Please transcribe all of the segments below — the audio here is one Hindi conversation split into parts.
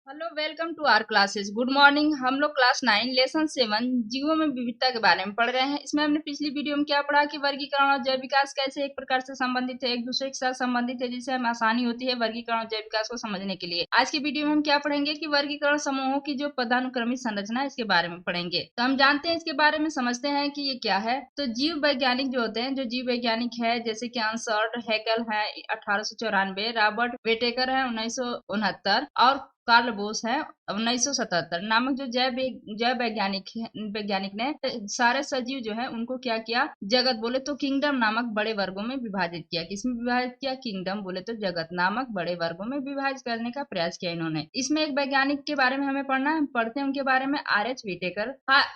Hello, welcome to our classes. Good morning. हम लोग क्लास 9 लेसन 7 जीवों में विविधता के बारे में पढ़ रहे हैं। इसमें हमने पिछली वीडियो में क्या पढ़ा कि वर्गीकरण और जैव विकास कैसे एक प्रकार से संबंधित है, एक दूसरे के साथ संबंधित है, जिससे हमें आसानी होती है वर्गीकरण और जैव विकास को समझने के लिए। आज की वीडियो में हम क्या पढ़ेंगे कि वर्गीकरण समूहों की जो पदानुक्रमित संरचना है, इसके बारे में पढ़ेंगे। तो हम जानते हैं, इसके बारे में समझते हैं कि ये क्या है। तो जीव वैज्ञानिक जो होते हैं, जो जीव वैज्ञानिक है, जैसे कि अंसर्ट हैकेल है 1894, रॉबर्ट वेटेकर है 1969 और कार्ल बोस है 1977 नामक जो जैव वैज्ञानिक ने सारे सजीव जो है उनको क्या किया, जगत बोले तो किंगडम नामक बड़े वर्गों में विभाजित किया। किसमें विभाजित किया? किंगडम बोले तो जगत नामक बड़े वर्गों में विभाजित करने का प्रयास किया इन्होंने। इसमें एक वैज्ञानिक के बारे में हमें पढ़ना है, हम पढ़ते हैं उनके बारे में, R H Whitaker.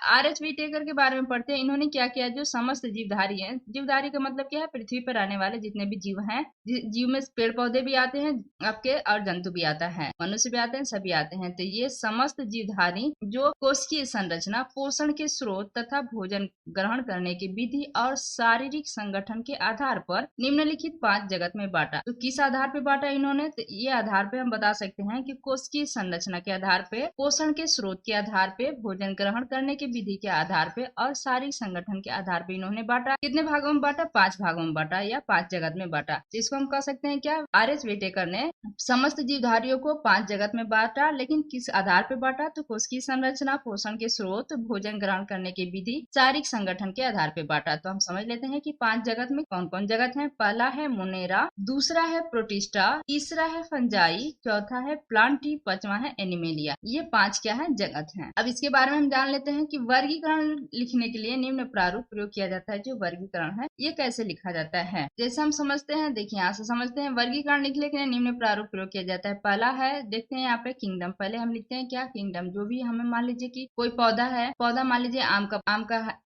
R H Whitaker के बारे में पढ़ते हैं। इन्होंने क्या किया, जो समस्त जीवधारी है, जीवधारी का मतलब क्या है, पृथ्वी पर रहने वाले जितने भी जीव हैं, जीव में पेड़ पौधे भी आते हैं आपके और जंतु भी आता है, मनुष्य भी आते हैं, सभी आते हैं। तो ये समस्त जीवधारी जो कोशिकीय संरचना, पोषण के स्रोत तथा भोजन ग्रहण करने की विधि और शारीरिक संगठन के आधार पर निम्नलिखित 5 जगत में बांटा। तो किस आधार पर बांटा इन्होंने? तो ये आधार पे हम बता सकते हैं कि कोशिकीय संरचना के आधार पे, पोषण के स्रोत के आधार पे, भोजन ग्रहण करने की विधि के आधार पे और शारीरिक संगठन के आधार पे इन्होंने बांटा। कितने भागों में बांटा? 5 भागों में बांटा या 5 जगत में बांटा। तो इसको हम कह सकते हैं क्या, आर एच वेटेकर ने समस्त जीवधारियों को 5 जगत में बांटा। लेकिन किस आधार पर बांटा? तो कोशिकीय संरचना, पोषण के स्रोत, भोजन ग्रहण करने की विधि, शारीरिक संगठन के आधार पर बांटा। तो हम समझ लेते हैं कि 5 जगत में कौन कौन जगत है। पहला है मोनेरा, दूसरा है प्रोटिस्टा, तीसरा है फंजाई, चौथा है प्लांटी, पांचवा है एनिमेलिया। ये 5 क्या है, जगत हैं। अब इसके बारे में हम जान लेते हैं कि वर्गीकरण लिखने के लिए निम्न प्रारूप प्रयोग किया जाता है। जो वर्गीकरण है ये कैसे लिखा जाता है, जैसे हम समझते हैं, देखिए यहाँ से समझते हैं। वर्गीकरण लिखने के लिए निम्न प्रारूप प्रयोग किया जाता है। पहला है, देखते हैं यहाँ पे किंगडम। पहले हम लिखते हैं क्या, किंगडम। जो भी हमें मान लीजिए कि कोई पौधा है, पौधा मान लीजिए आम का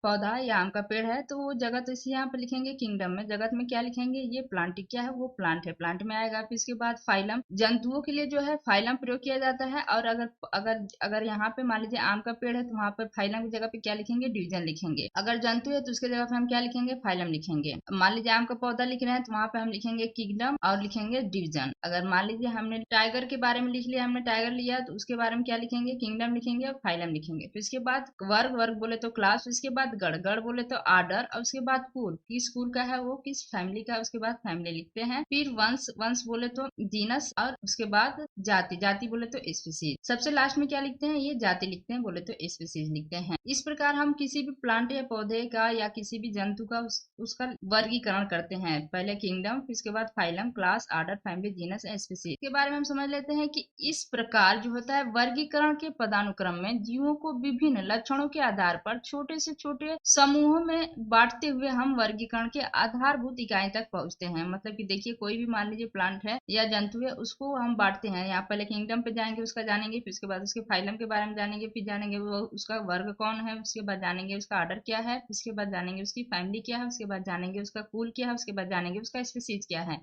पौधा या आम का पेड़ है, तो वो जगत इसे यहाँ पे लिखेंगे किंगडम में। जगत में क्या लिखेंगे, ये प्लांट क्या है, वो प्लांट है, प्लांट में आएगा। फिर इसके बाद फाइलम, जंतुओं के लिए जो है फाइलम प्रयोग किया जाता है। और अगर अगर अगर यहाँ पे मान लीजिए आम का पेड़ है, तो वहाँ पर फाइलम की जगह पे क्या लिखेंगे, डिवीजन लिखेंगे। अगर जंतु है तो उसके जगह पे हम क्या लिखेंगे, फाइलम लिखेंगे। मान लीजिए आम का पौधा लिख रहे हैं, तो वहाँ पे हम लिखेंगे किंगडम और लिखेंगे डिवीजन। अगर मान लीजिए हमने टाइगर के बारे में लिख लिया, हमने टाइगर लिया, तो उसके बारे में क्या लिखेंगे, किंगडम लिखेंगे और फाइलम लिखेंगे। फिर इसके बाद वर्ग, वर्ग बोले तो क्लास, उसके बाद गण, गण बोले तो आर्डर, और उसके बाद कुल, किस कुल का है वो, किस फैमिली का, उसके बाद फैमिली लिखते हैं। फिर वंश, वंश बोले तो जीनस, और उसके बाद जाति, जाति बोले तो स्पीसीज। सबसे लास्ट में क्या लिखते हैं, ये जाति लिखते हैं, बोले तो स्पीसीज लिखते हैं। इस प्रकार हम किसी भी प्लांट या पौधे का या किसी भी जंतु का उसका वर्गीकरण करते हैं। पहले किंगडम, फिर इसके बाद phylum, class, order, family, genus, species. के बारे में हम समझ लेते हैं कि इस प्रकार जो होता है वर्गीकरण के पदानुक्रम में जीवों को विभिन्न लक्षणों के आधार पर छोटे से छोटे समूहों में बांटते हुए हम वर्गीकरण के आधारभूत इकाई तक पहुंचते हैं। मतलब कि देखिए, कोई भी मान लीजिए प्लांट है या जंतु है, उसको हम बांटते हैं। यहाँ पहले किंगडम पे जाएंगे, उसका जानेंगे, फिर उसके बाद उसके फाइलम के बारे में जानेंगे, फिर जानेंगे वो उसका वर्ग कौन है, उसके बाद जानेंगे उसका आर्डर क्या है, उसके बाद जानेंगे उसकी फैमिली क्या है, उसके बाद जानेंगे उसका कुल क्या है, उसके बाद जानेंगे उसका स्पीसीज क्या है।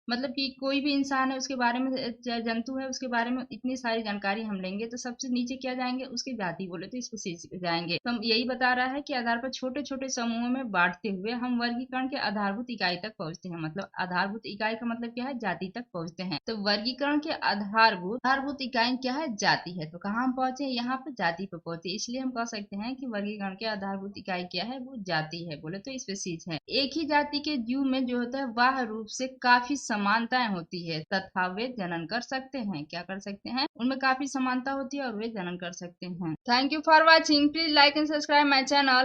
मतलब कि कोई भी इंसान है उसके बारे में, जंतु है उसके बारे में इतनी सारी जानकारी हम लेंगे, तो सबसे नीचे क्या जाएंगे, उसकी जाति बोले तो स्पीसीज पे जाएंगे। तो हम यही बता रहा है कि आधार पर छोटे छोटे समूहों में बांटते हुए हम वर्गीकरण के आधारभूत इकाई तक पहुंचते हैं। मतलब आधारभूत इकाई का मतलब क्या है, जाति तक पहुंचते हैं। तो वर्गीकरण के आधारभूत इकाई क्या है, जाति है। तो कहाँ हम पहुंचे, यहाँ पे जाति पे पहुंचे। इसलिए हम कह सकते हैं कि वर्गीकरण के आधारभूत इकाई क्या है, वो जाति है, बोले तो स्पीसीज है। एक ही जाति के जीव में जो होता है वह रूप से काफी समानताएं होती है तथा वे जनन कर सकते हैं। क्या कर सकते हैं, उनमें काफी समानता होती है और वे जनन कर सकते हैं। Thank you for watching. Please like and subscribe my channel.